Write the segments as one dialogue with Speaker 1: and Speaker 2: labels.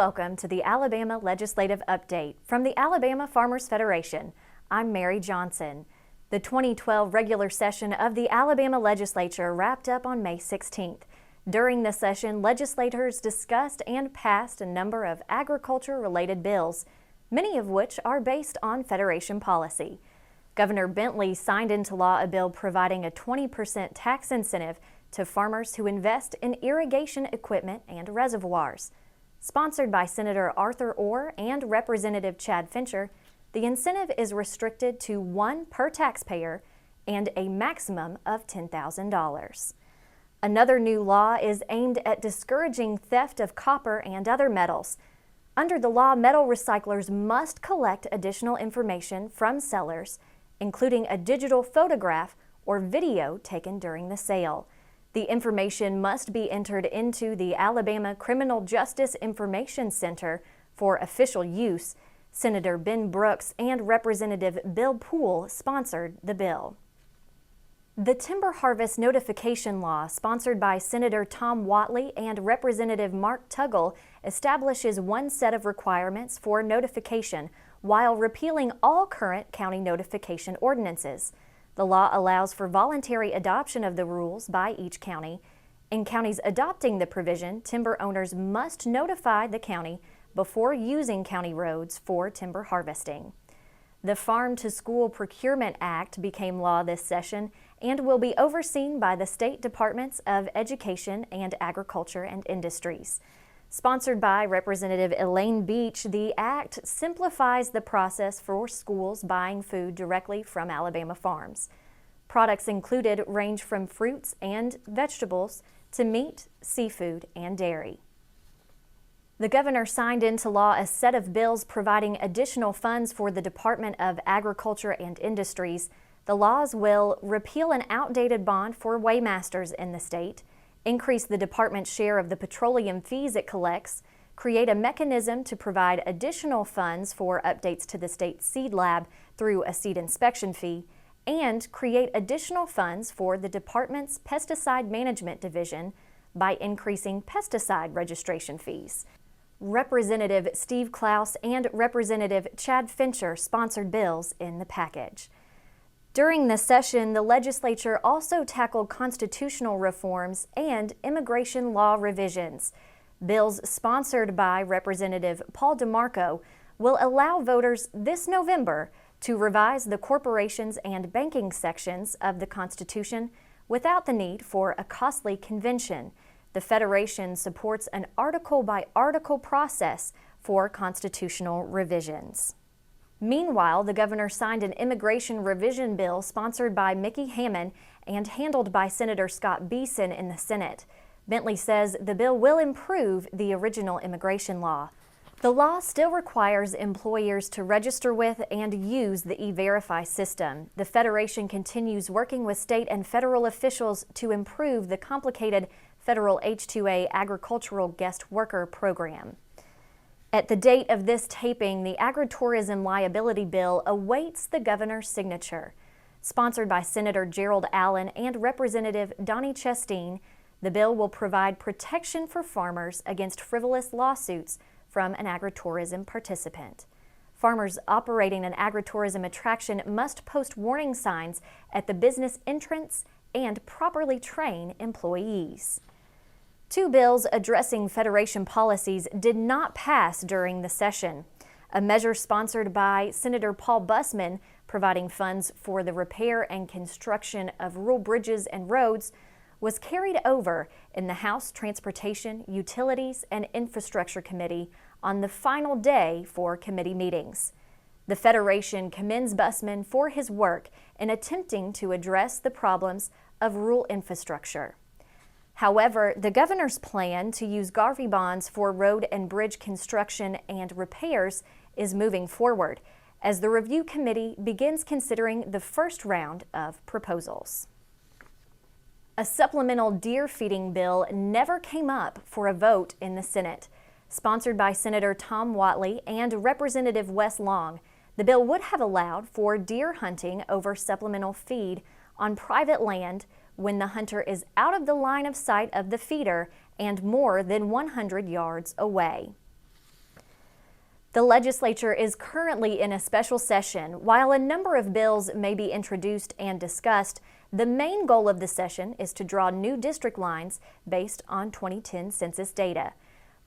Speaker 1: welcome to the Alabama Legislative Update from the Alabama Farmers Federation. I'm Mary Johnson. The 2012 regular session of the Alabama Legislature wrapped up on May 16th. During the session, legislators discussed and passed a number of agriculture-related bills, many of which are based on Federation policy. Governor Bentley signed into law a bill providing a 20% tax incentive to farmers who invest in irrigation equipment and reservoirs. Sponsored by Senator Arthur Orr and Representative Chad Fincher, the incentive is restricted to one per taxpayer and a maximum of $10,000. Another new law is aimed at discouraging theft of copper and other metals. Under the law, metal recyclers must collect additional information from sellers, including a digital photograph or video taken during the sale. The information must be entered into the Alabama Criminal Justice Information Center for official use. Senator Ben Brooks and Representative Bill Poole sponsored the bill. The Timber Harvest Notification Law, sponsored by Senator Tom Whatley and Representative Mark Tuggle, establishes one set of requirements for notification while repealing all current county notification ordinances. The law allows for voluntary adoption of the rules by each county. In counties adopting the provision, timber owners must notify the county before using county roads for timber harvesting. The Farm to School Procurement Act became law this session and will be overseen by the state departments of Education and Agriculture and Industries. Sponsored by Representative Elaine Beach, the act simplifies the process for schools buying food directly from Alabama farms. Products included range from fruits and vegetables to meat, seafood, and dairy. The governor signed into law a set of bills providing additional funds for the Department of Agriculture and Industries. The laws will repeal an outdated bond for weighmasters in the state, increase the department's share of the petroleum fees it collects, create a mechanism to provide additional funds for updates to the state seed lab through a seed inspection fee, and create additional funds for the department's pesticide management division by increasing pesticide registration fees. Representative Steve Klaus and Representative Chad Fincher sponsored bills in the package. During the session, the legislature also tackled constitutional reforms and immigration law revisions. Bills sponsored by Representative Paul DeMarco will allow voters this November to revise the corporations and banking sections of the Constitution without the need for a costly convention. The Federation supports an article-by-article process for constitutional revisions. Meanwhile, the governor signed an immigration revision bill sponsored by Mickey Hammond and handled by Senator Scott Beeson in the Senate. Bentley says the bill will improve the original immigration law. The law still requires employers to register with and use the E-Verify system. The Federation continues working with state and federal officials to improve the complicated federal H-2A agricultural guest worker program. At the date of this taping, the Agritourism Liability Bill awaits the governor's signature. Sponsored by Senator Gerald Allen and Representative Donnie Chasteen, the bill will provide protection for farmers against frivolous lawsuits from an agritourism participant. Farmers operating an agritourism attraction must post warning signs at the business entrance and properly train employees. Two bills addressing Federation policies did not pass during the session. A measure sponsored by Senator Paul Bussman, providing funds for the repair and construction of rural bridges and roads, was carried over in the House Transportation, Utilities, and Infrastructure Committee on the final day for committee meetings. The Federation commends Bussman for his work in attempting to address the problems of rural infrastructure. However, the governor's plan to use Garvey bonds for road and bridge construction and repairs is moving forward as the review committee begins considering the first round of proposals. A supplemental deer feeding bill never came up for a vote in the Senate. Sponsored by Senator Tom Whatley and Representative Wes Long, the bill would have allowed for deer hunting over supplemental feed on private land when the hunter is out of the line of sight of the feeder and more than 100 yards away. The legislature is currently in a special session. While a number of bills may be introduced and discussed, the main goal of the session is to draw new district lines based on 2010 census data.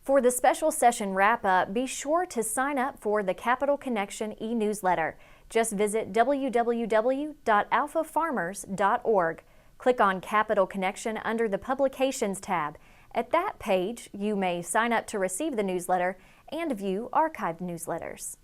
Speaker 1: For the special session wrap-up, be sure to sign up for the Capital Connection e-newsletter. Just visit www.alphafarmers.org. Click on Capital Connection under the Publications tab. At that page, you may sign up to receive the newsletter and view archived newsletters.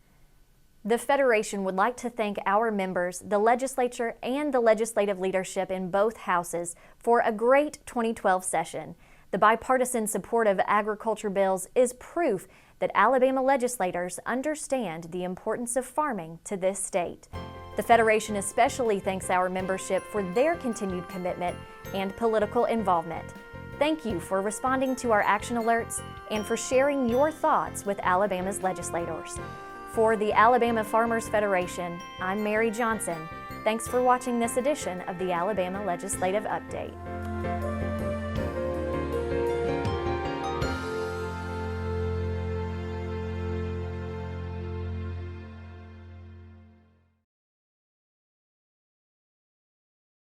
Speaker 1: The Federation would like to thank our members, the legislature, and the legislative leadership in both houses for a great 2012 session. The bipartisan support of agriculture bills is proof that Alabama legislators understand the importance of farming to this state. The Federation especially thanks our membership for their continued commitment and political involvement. Thank you for responding to our action alerts and for sharing your thoughts with Alabama's legislators. For the Alabama Farmers Federation, I'm Mary Johnson. Thanks for watching this edition of the Alabama Legislative Update.